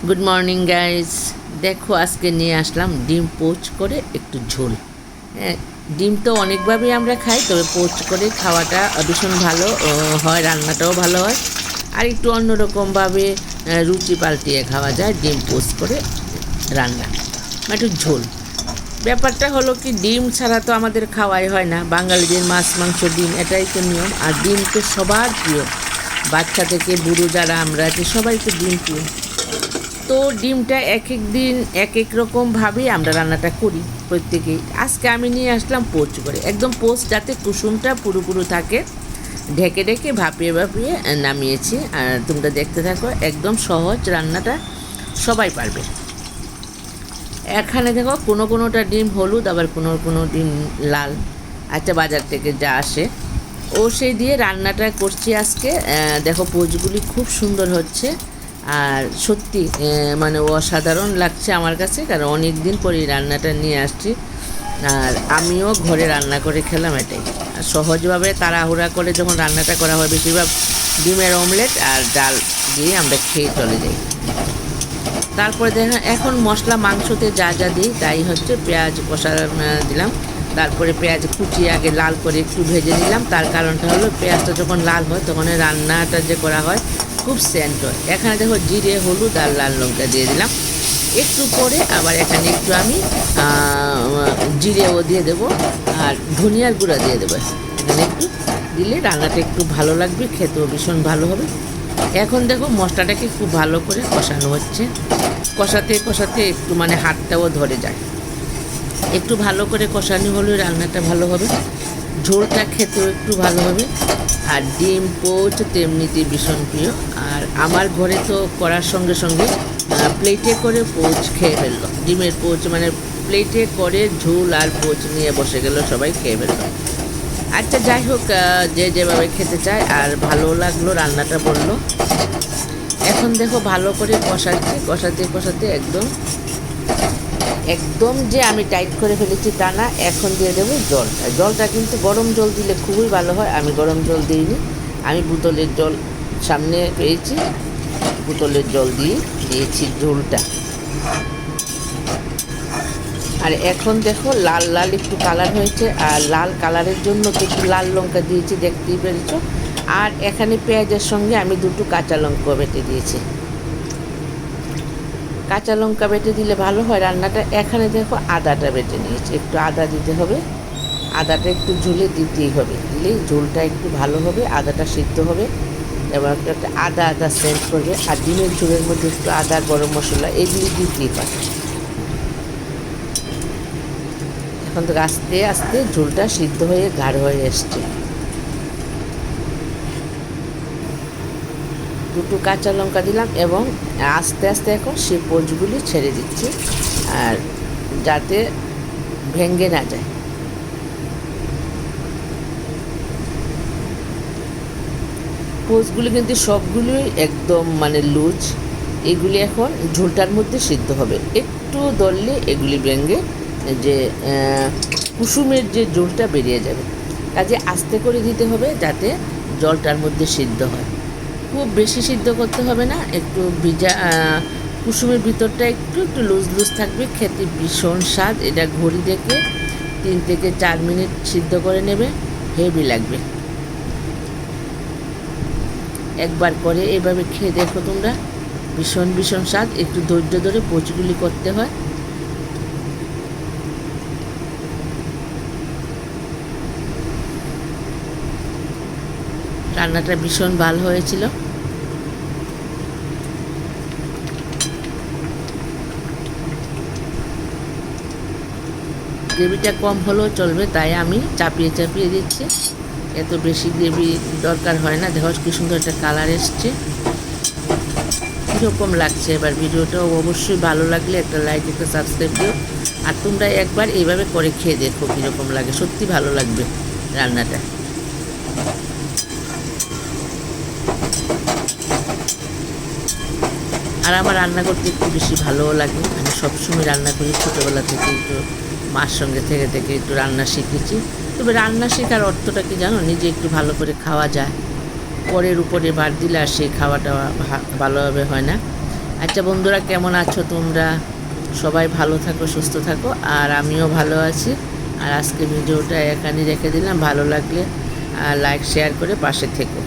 Good morning guys. দেখো আজকে নিয়ে আসলাম ডিম পোচ করে একটু ঝোল। হ্যাঁ, ডিম তো অনেকভাবেই আমরা খাই, তবে পোচ করে খাওয়াটা ভীষণ ভালো হয়, রান্নাটাও ভালো হয়। আর একটু অন্যরকমভাবে রুচি পাল্টিয়ে খাওয়া যায় ডিম পোচ করে রান্না, একটু ঝোল। ব্যাপারটা হলো কি, ডিম ছাড়া তো আমাদের খাওয়াই হয় না। বাঙালিদের মাছ মাংস ডিম এটাই তো নিয়ম। আর ডিম তো সবার প্রিয়, বাচ্চা থেকে বুড়ো যারা আমরা আছি সবাই তো ডিম প্রিয়। তো ডিমটা এক এক দিন এক এক রকমভাবেই আমরা রান্নাটা করি প্রত্যেকেই। আজকে আমি নিয়ে আসলাম পোচ করে, একদম পোচ যাতে কুসুমটা পুরোপুরি থাকে, ঢেকে ঢেকে ভাপিয়ে ভাপিয়ে নামিয়েছি। আর তোমরা দেখতে থাকো, একদম সহজ রান্নাটা, সবাই পারবে। এখানে দেখো কোনোটা ডিম হলুদ, আবার কোনো ডিম লাল। আচ্ছা, বাজার থেকে যা আসে ও সেই দিয়ে রান্নাটা করছি আজকে। দেখো পোচগুলি খুব সুন্দর হচ্ছে, আর সত্যি মানে অসাধারণ লাগছে আমার কাছে, কারণ অনেক দিন পরে রান্নাটা নিয়ে আসছি। আর আমিও ঘরে রান্না করে খেলাম, এটাই সহজভাবে তাড়াহুড়া করে যখন রান্নাটা করা হয়, বেশিরভাগ ডিমের অমলেট আর ডাল দিয়ে আমরা খেয়ে চলে যাই। তারপরে দেখেন এখন মশলা মাংসতে যা যা দিই তাই হচ্ছে, পেঁয়াজ কষা দিলাম, তারপরে পেঁয়াজ কুচিয়ে আগে লাল করে একটু ভেজে নিলাম। তার কারণটা হলো পেঁয়াজটা যখন লাল হয় তখন রান্নাটা যে করা হয় খুব সেন্ট হয়। এখানে দেখো জিরে, হলুদ আর লাল লঙ্কা দিয়ে দিলাম। একটু পরে আবার এখানে একটু আমি জিরেও দিয়ে দেবো, আর ধনিয়ার গুঁড়া দিয়ে দেবো। এখানে একটু দিলে রান্নাটা একটু ভালো লাগবে, খেতেও ভীষণ ভালো হবে। এখন দেখো মশলাটাকে খুব ভালো করে কষানো হচ্ছে, কষাতে কষাতে একটু মানে হাতটাও ধরে যায়। একটু ভালো করে কষানো হলে রান্নাটা ভালো হবে, ঝোলটা খেতেও একটু ভালো হবে। আর ডিম পোচ তেমনিতে ভীষণ প্রিয়। আর আমার ঘরে তো করার সঙ্গে সঙ্গে প্লেটে করে পোচ খেয়ে ফেললো, ডিমের পোচ মানে প্লেটে করে ঝোল আর পোচ নিয়ে বসে গেল, সবাই খেয়ে ফেললো। আচ্ছা, যাই হোক, যে যেভাবে খেতে চায়। আর ভালো লাগলো রান্নাটা, বললো। এখন দেখো ভালো করে কষাচ্ছি, কষাতে কষাতে একদম একদম যে আমি টাইট করে ফেলেছি তা না। এখন দিয়ে দেবো জলটা। জলটা কিন্তু গরম জল দিলে খুবই ভালো হয়, আমি গরম জল দিইনি, আমি বোতলের জল সামনে পেয়েছি, বোতলের জল দিয়ে দিয়েছি ঝোলটা। আর এখন দেখো লাল লাল একটু কালার হয়েছে, আর লাল কালারের জন্য তো একটু লাল লঙ্কা দিয়েছি, দেখতেই পেরেছ। আর এখানে পেঁয়াজের সঙ্গে আমি দুটো কাঁচা লঙ্কা বেটে দিয়েছি। কাঁচা লঙ্কা বেটে দিলে ভালো হয় রান্নাটা। এখানে দেখো আদাটা বেটে নিয়েছি, একটু আদা দিতে হবে, আদাটা একটু ঝুলে দিতেই হবে, দিলেই ঝোলটা একটু ভালো হবে, আদাটা সিদ্ধ হবে এবং একটা আদা আদা সেন্ট করবে। আর ডিমের ঝোলের মধ্যে একটু আদা, গরম মশলা এগুলি দিতেই পারে। এখন তো আস্তে আস্তে ঝোলটা সিদ্ধ হয়ে গাঢ় হয়ে এসছে। দুটো কাঁচা লঙ্কা দিলাম এবং আস্তে আস্তে এখন সে পোচগুলি ছেড়ে দিচ্ছি, আর যাতে ভেঙে না যায়। পোচগুলি কিন্তু সবগুলোই একদম মানে লুজ, এগুলি এখন ঝোলটার মধ্যে সিদ্ধ হবে। একটু দললে এগুলি ভেঙে যে কুসুমের যে ঝোলটা বেরিয়ে যাবে, কাজে আস্তে করে দিতে হবে যাতে জলটার মধ্যে সিদ্ধ হয়। খুব বেশি সিদ্ধ করতে হবে না, একটু ভিজা কুসুমের ভিতরটা একটু একটু লুজ লুজ থাকবে, খেতে ভীষণ স্বাদ। এটা ঘড়ি দেখে 3 থেকে 4 মিনিট সিদ্ধ করে নেবে, হেভি লাগবে। একবার করে এভাবে খেয়ে দেখো তোমরা, ভীষণ ভীষণ স্বাদ। একটু ধৈর্য ধরে পোচগুলি করতে হয়। রান্নাটা ভীষণ ভালো হয়েছিল। গ্রেভিটা কম হলেও চলবে, তাই আমি চাপিয়ে চাপিয়ে দিচ্ছি, এত বেশি গ্রেভি দরকার হয় না। দেখো কি সুন্দর একটা কালার এসছে, কীরকম লাগছে। এবার ভিডিওটাও অবশ্যই ভালো লাগলে একটা লাইক, একটা সাবস্ক্রাইব দিও। আর তোমরা একবার এইভাবে করে খেয়ে দেখো কীরকম লাগে, সত্যি ভালো লাগবে রান্নাটা। আর আমার রান্না করতে একটু বেশি ভালোও লাগে, আমি সবসময় রান্না করি, ছোটোবেলা থেকে একটু মার সঙ্গে থেকে থেকে একটু রান্না শিখেছি। তবে রান্না শেখার অর্থটা কি জানো, নিজে একটু ভালো করে খাওয়া যায়, পরের উপরে ভার দিলে আর সেই খাওয়াটা ভালোভাবে হয় না। আচ্ছা বন্ধুরা, কেমন আছো তোমরা? সবাই ভালো থাকো, সুস্থ থাকো, আর আমিও ভালো আছি। আর আজকে ভিডিওটা এখানে রেখে দিলাম। ভালো লাগলে লাইক শেয়ার করে পাশে থেকো।